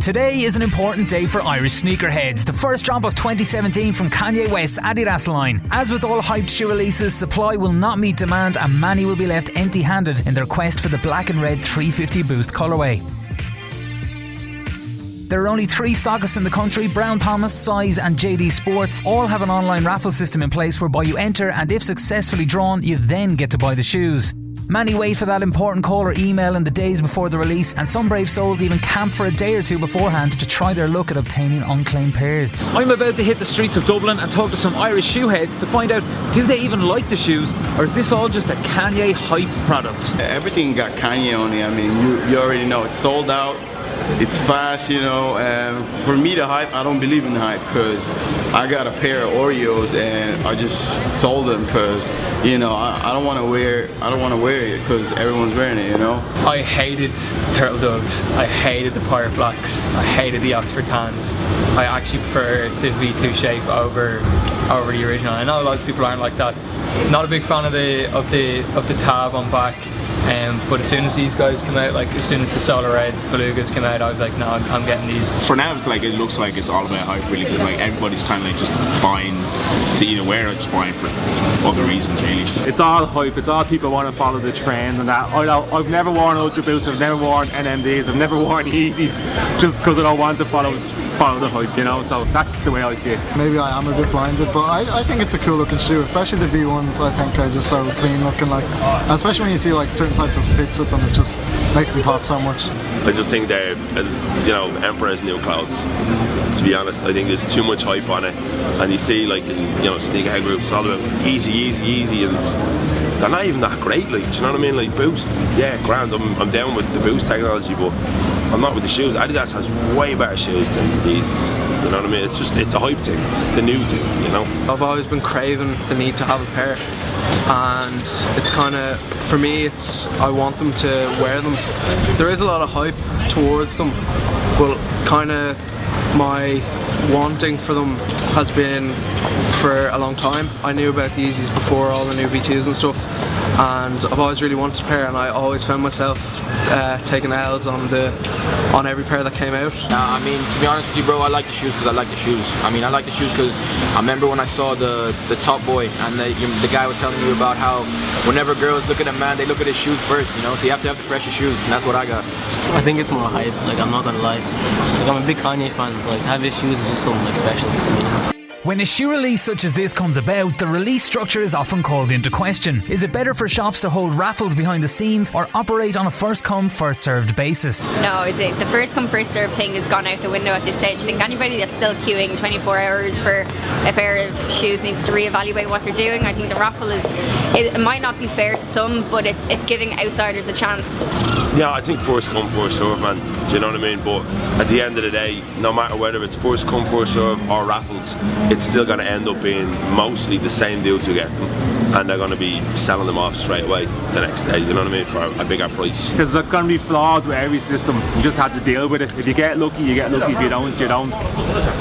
Today is an important day for Irish sneakerheads. The first drop of 2017 from Kanye West's Adidas line. As with all hyped shoe releases, supply will not meet demand and many will be left empty-handed in their quest for the black and red 350 Boost colourway. There are only 3 stockists in the country: Brown Thomas, Size and JD Sports. All have an online raffle system in place whereby you enter, and if successfully drawn, you then get to buy the shoes. Many wait for that important call or email in the days before the release, and some brave souls even camp for a day or two beforehand to try their luck at obtaining unclaimed pairs. I'm about to hit the streets of Dublin and talk to some Irish shoe heads to find out, do they even like the shoes, or is this all just a Kanye hype product? Everything got Kanye on it. I mean, you already know it's sold out. It's fast, you know. For me, the hype, I don't believe in the hype, because I got a pair of Oreos and I just sold them because, you know, I don't want to wear it because everyone's wearing it, you know. I hated the Turtle Doves. I hated the Pirate Blacks. I hated the Oxford Tans. I actually prefer the V2 shape over the original. I know lots of people aren't like that. Not a big fan of the tab on back. But as soon as these guys come out, like as soon as the Solar Reds, Belugas come out, I was like, no, I'm getting these. For now, it's like, it looks like it's all about hype really, because like everybody's kind of like just buying to either wear or just buying for other reasons really. It's all hype, it's all people want to follow the trend and that. I've never worn Ultra Boosts, I've never worn NMDs, I've never worn Yeezys, just because I don't want to follow the hype, you know, so that's the way I see it. Maybe I am a bit blinded, but I think it's a cool looking shoe, especially the V1s. I think are just so clean looking, like, especially when you see like certain type of fits with them, it just makes them pop so much. I just think they're, you know, Emperor's new clothes. To be honest, I think there's too much hype on it, and you see like in, you know, sneakerhead groups all about Yeezy, and they're not even that great, like, do you know what I mean? Like Boosts, yeah, grand, I'm down with the Boost technology, but I'm not with the shoes. Adidas has way better shoes than Yeezys, you know what I mean? It's a hype thing, it's the new thing, you know? I've always been craving the need to have a pair, and it's kind of, for me, it's, I want them to wear them. There is a lot of hype towards them, but kind of my wanting for them has been for a long time. I knew about the Yeezys before all the new V2s and stuff, and I've always really wanted a pair, and I always found myself taking L's on every pair that came out. I mean, to be honest with you, bro, I like the shoes because I like the shoes. I mean, I like the shoes because I remember when I saw the Top Boy, and the guy was telling you about how whenever girls look at a man, they look at his shoes first, you know, so you have to have the freshest shoes, and that's what I got. I think it's more hype, like, I'm not gonna lie. Like, I'm a big Kanye fan, so like, have his shoes is just something like special to me. When a shoe release such as this comes about, the release structure is often called into question. Is it better for shops to hold raffles behind the scenes or operate on a first come, first served basis? No, the first come, first served thing has gone out the window at this stage. I think anybody that's still queuing 24 hours for a pair of shoes needs to reevaluate what they're doing. I think the raffle it might not be fair to some, but it's giving outsiders a chance. Yeah, I think first come, first serve, man. Do you know what I mean? But at the end of the day, no matter whether it's first come, first serve or raffles, it's still going to end up being mostly the same dudes who get them, and they're going to be selling them off straight away the next day, you know what I mean, for a bigger price. There's going to be flaws with every system, you just have to deal with it. If you get lucky, you get lucky. If you don't, you don't.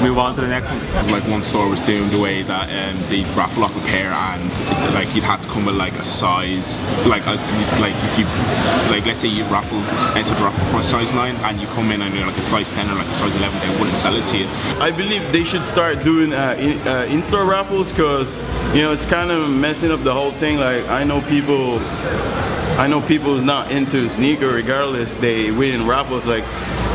Move on to the next one. Like one store was doing the way that they raffle off a pair, and like you'd have to come with like a size, like if you, like let's say you enter the raffle for a size 9 and you come in and you're like a size 10 or like a size 11, they wouldn't sell it to you. I believe they should start doing in-store raffles, because, you know, it's kind of messing up the whole thing. Like, I know people who's not into sneaker, regardless they win in raffles. Like,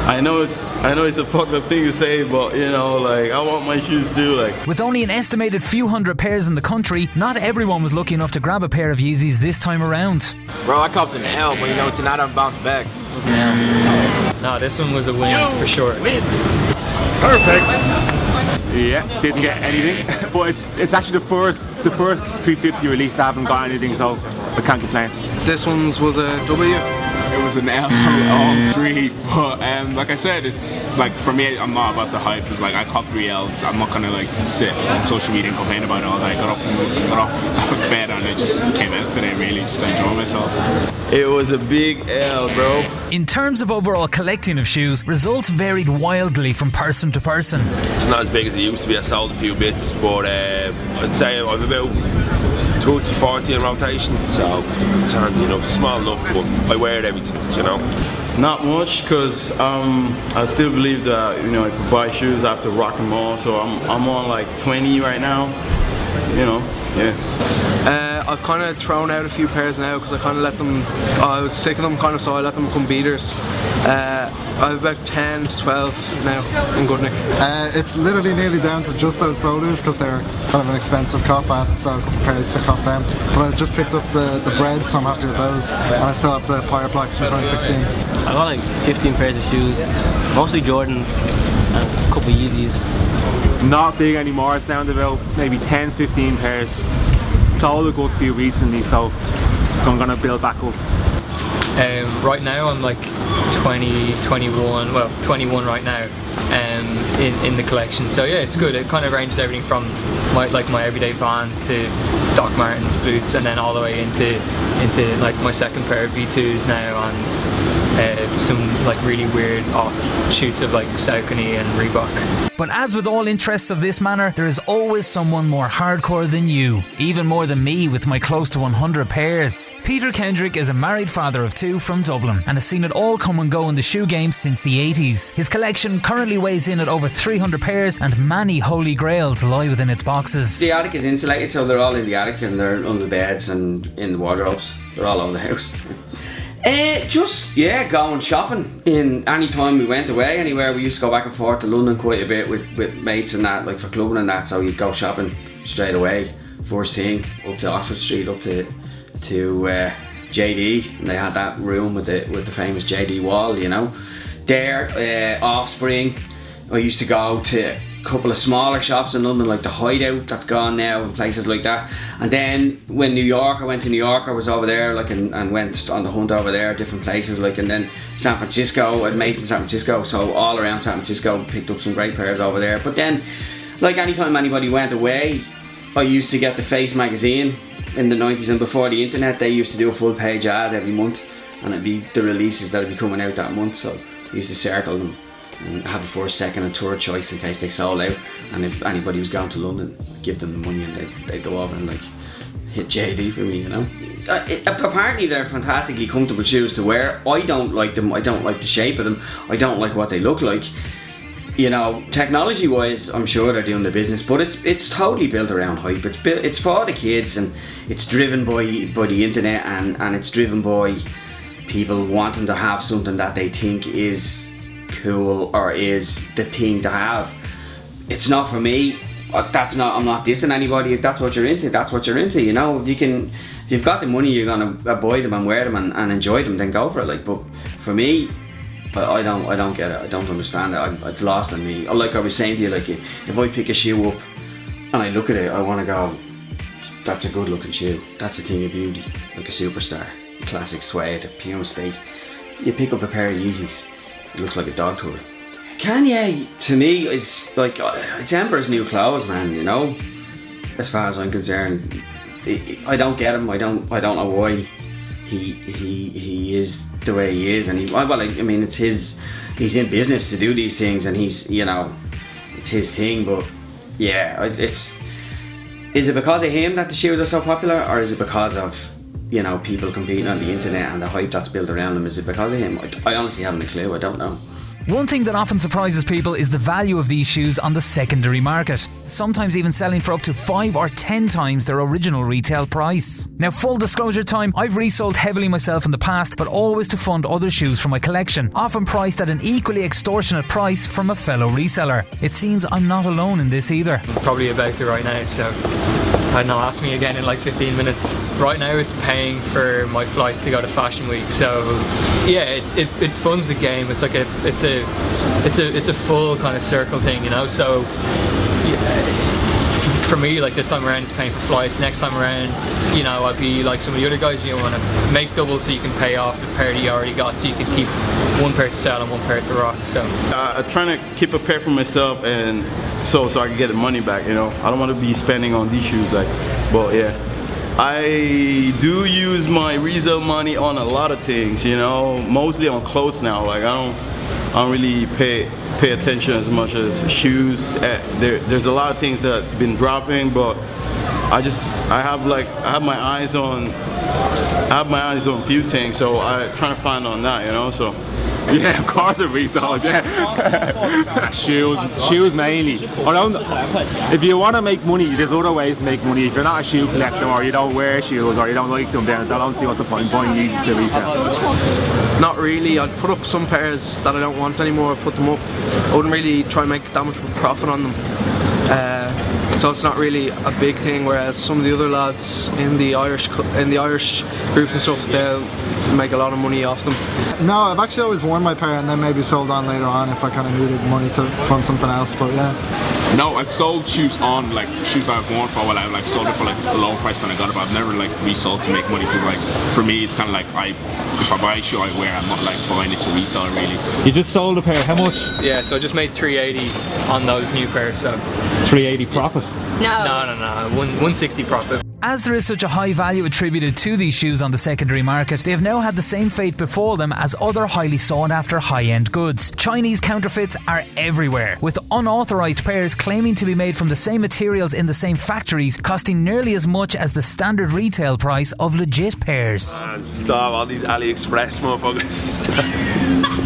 I know it's a fucked up thing to say, but, you know, like, I want my shoes too. Like, with only an estimated few hundred pairs in the country, not everyone was lucky enough to grab a pair of Yeezys this time around. Bro, I copped an L, but you know, tonight I've bounced back. It was an L. No, this one was a win for sure. Perfect. Yeah, didn't get anything, but it's actually the first 350 release that haven't got anything, so I can't complain. This one's was a W. It was an L all 3, but like I said, it's like, for me, I'm not about the hype. It's like, I copped 3 Ls. I'm not gonna like sit on social media and complain about it all day. I got off bed and I just came out today, really just to enjoy myself. It was a big L, bro. In terms of overall collecting of shoes, results varied wildly from person to person. It's not as big as it used to be. I sold a few bits, but I'd say I've about 30, 40 in rotation, so it's handy enough, small enough, but I wear it everything, you know. Not much, because I still believe that, you know, if you buy shoes, I have to rock them all. So I'm on like 20 right now, you know, yeah. I've kind of thrown out a few pairs now because I kind of let them, I was sick of them kind of, so I let them become beaters. I have about 10 to 12 now in good nick. It's literally nearly down to just those sodas because they're kind of an expensive cop. I had to sell a couple pairs to cop them. But I just picked up the breads, so I'm happy with those. And I still have the Pirate Blacks from 2016. I got like 15 pairs of shoes, mostly Jordans and a couple of Yeezys. Not big anymore, it's down to about maybe 10-15 pairs. Sold a good few recently, so I'm gonna build back up. Right now I'm like 21 right now in the collection, so yeah, it's good. It kind of ranges everything from my everyday Vans to Doc Martens boots, and then all the way into like my second pair of V2s now, and some like really weird offshoots of like Saucony and Reebok. But as with all interests of this manner, there is always someone more hardcore than you. Even more than me with my close to 100 pairs. Peter Kendrick is a married father of 2 from Dublin and has seen it all come and go in the shoe game since the 80s. His collection currently weighs in at over 300 pairs and many holy grails lie within its boxes. The attic is insulated, so they're all in the attic and they're under the beds and in the wardrobes. They're all over the house. Just going shopping. In any time we went away anywhere, we used to go back and forth to London quite a bit with mates and that, like for clubbing and that, so you'd go shopping straight away. First thing, up to Oxford Street, up to JD, and they had that room with the famous JD wall, you know. There, Offspring, I used to go to a couple of smaller shops in London, like the Hideout, that's gone now, and places like that. And then when I went to New York, I was over there, like, and went on the hunt over there, different places, like, and then San Francisco, I had mates in San Francisco, so all around San Francisco, picked up some great pairs over there. But then, like, anytime anybody went away, I used to get the Face magazine in the 90s, and before the internet, they used to do a full page ad every month, and it'd be the releases that'd be coming out that month, so I used to circle them and have a first, second and third choice in case they sold out. And if anybody was going to London, give them the money and they'd go over and like hit JD for me, you know. Apparently they're fantastically comfortable shoes to wear. I don't like them, I don't like the shape of them, I don't like what they look like. You know, technology wise, I'm sure they're doing the business, but it's totally built around hype. It's for the kids, and it's driven by the internet, and it's driven by people wanting to have something that they think is cool or is the thing to have. It's not for me. I'm not dissing anybody. If that's what you're into, that's what you're into, you know. If you've got the money, you're gonna buy them and wear them and enjoy them, then go for it. Like, but for me, I don't get it. I don't understand it. It's lost on me. Like I was saying to you, like if I pick a shoe up and I look at it, I want to go, that's a good looking shoe. That's a thing of beauty, like a Superstar, a classic suede, a Puma State. You pick up a pair of Yeezys, it looks like a dog tour. Kanye, to me, is like, it's Emperor's new clothes, man, you know. As far as I'm concerned, I don't get him. I don't know why he is the way he is, and I mean, it's his. He's in business to do these things, and he's, you know, it's his thing. But yeah, is it because of him that the shoes are so popular, or is it because of, you know, people competing on the internet and the hype that's built around them? Is it because of him? I honestly haven't a clue. I don't know. One thing that often surprises people is the value of these shoes on the secondary market, sometimes even selling for up to 5 or 10 times their original retail price. Now, full disclosure time, I've resold heavily myself in the past, but always to fund other shoes from my collection, often priced at an equally extortionate price from a fellow reseller. It seems I'm not alone in this either. I'm probably about to right now, so I don't know, ask me again in like 15 minutes. Right now it's paying for my flights to go to Fashion Week, so yeah, it funds the game. It's like it's a full kind of circle thing, you know. So for me, like this time around it's paying for flights. Next time around, you know, I'd be like some of the other guys, you want to make double so you can pay off the pair that you already got, so you can keep one pair to sell and one pair to rock. So I'm trying to keep a pair for myself, and so I can get the money back, you know. I don't want to be spending on these shoes, like, but yeah, I do use my resale money on a lot of things, you know, mostly on clothes now. Like I don't really pay attention as much as shoes. There's a lot of things that have been dropping, but I have my eyes on a few things, so I trying to find on that, you know. So yeah, of course it Resale, yeah. shoes mainly. If you want to make money, there's other ways to make money. If you're not a shoe collector, or you don't wear shoes, or you don't like them, then I don't see what's the point buying Yeezys to resell. Not really. I'd put up some pairs that I don't want anymore, put them up. I wouldn't really try and make that much of a profit on them. So it's not really a big thing, whereas some of the other lads in the Irish groups and stuff, they'll make a lot of money off them. No, I've actually always worn my pair and then maybe sold on later on if I kind of needed money to fund something else, but yeah. No, I've sold shoes on, like shoes that I've worn for a while. I've like sold it for like a lower price than I got it, but I've never like resold to make money, because like for me it's kind of like if I buy a shoe I wear, I'm not like buying it to resell really. You just sold a pair, how much? Yeah, so I just made 380 on those new pairs, so 380 profit? No, 160 profit. As there is such a high value attributed to these shoes on the secondary market, they have now had the same fate befall them as other highly sought after high-end goods. Chinese counterfeits are everywhere, with unauthorised pairs claiming to be made from the same materials in the same factories, costing nearly as much as the standard retail price of legit pairs. Man, stop all these AliExpress motherfuckers.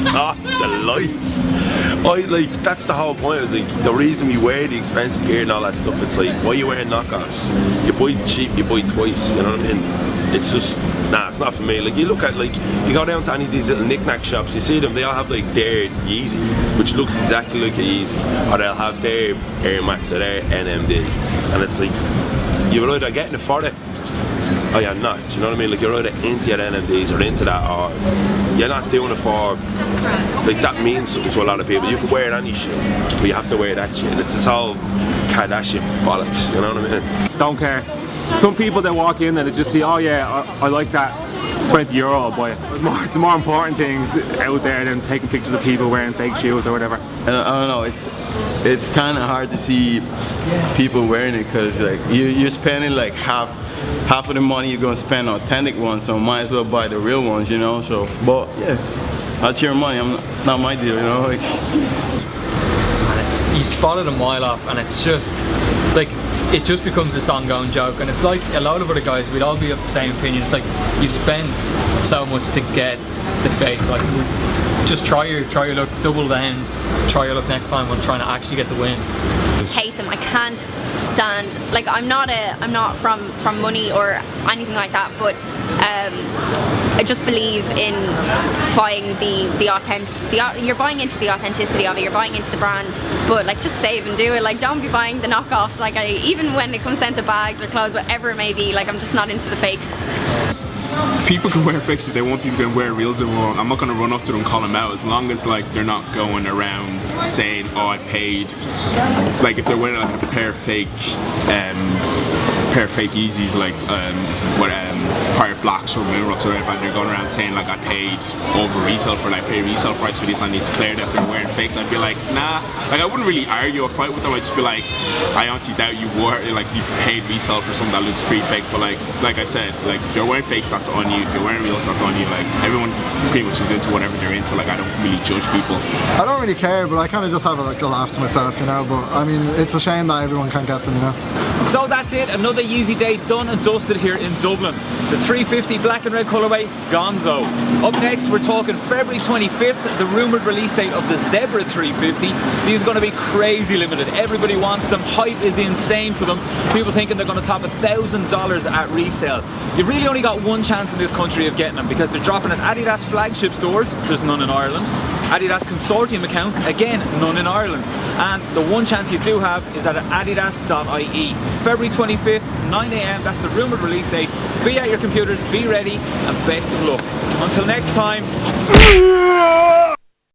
Stop the lights. That's the whole point. It's like the reason we wear the expensive gear and all that stuff. It's like, why are you wearing knockoffs? You buy cheap, you buy twice, you know what I mean? It's just, it's not for me. Like, you look at, you go down to any of these little knick-knack shops, you see them, they all have like their Yeezy, which looks exactly like a Yeezy, or they'll have their Air Max or their NMD, and it's like, you're either getting it for it, or you're not, you know what I mean? Like, you're either into your NMDs or into that, or you're not doing it for, like, that means something to a lot of people. You can wear any shit, but you have to wear that shit. It's this whole Kardashian bollocks, you know what I mean? Don't care. Some people that walk in and they just see, oh yeah, I like that, €20, I'll buy it. It's more important things out there than taking pictures of people wearing fake shoes or whatever. I don't know, it's kind of hard to see people wearing it, because like you're spending like half of the money you're gonna spend on authentic ones, so might as well buy the real ones, you know. So, but yeah, that's your money. It's not my deal, you know. Like, you spotted a mile off, and it's just like, it just becomes this ongoing joke, and it's like a lot of other guys, we'd all be of the same opinion. It's like, you spend so much to get the fake, like, just try your luck, double down, try your luck next time on trying to actually get the win. Hate them. I can't stand, like, I'm not from money or anything like that, but I just believe in buying you're buying into the authenticity of it, you're buying into the brand, but like, just save and do it. Like, don't be buying the knockoffs. Like, even when it comes down to bags or clothes, whatever it may be, like, I'm just not into the fakes. People can wear fakes if they want. People can wear reals if they want. I'm not gonna run up to them and call them out, as long as like they're not going around saying, oh, I paid. Like, if they're wearing like a pair of fake Yeezys, like Pirate Blacks or Moonrocks or whatever, and they're going around saying like, I paid over retail for, like, pay resale price for this, I need to clear that they're wearing fakes, I'd be like, nah. Like, I wouldn't really argue or fight with them. I'd just be like, I honestly doubt you paid resale for something that looks pretty fake. But like I said, like, if you're wearing fakes, that's on you. If you're wearing reals, that's on you. Like, everyone pretty much is into whatever they're into. Like, I don't really judge people. I don't really care, but I kind of just have a laugh to myself, you know. But I mean, it's a shame that everyone can't get them, you know. So that's it, another Yeezy day done and dusted here in Dublin. The 350 black and red colourway, gonzo. Up next, we're talking February 25th, the rumoured release date of the Zebra 350. These are going to be crazy limited. Everybody wants them. Hype is insane for them. People thinking they're going to top $1,000 at resale. You've really only got one chance in this country of getting them, because they're dropping at Adidas flagship stores. There's none in Ireland. Adidas consortium accounts, again, none in Ireland. And the one chance you do have is at adidas.ie. February 25th, 9 AM, that's the rumoured release date. Be at your computers, be ready, and best of luck. Until next time.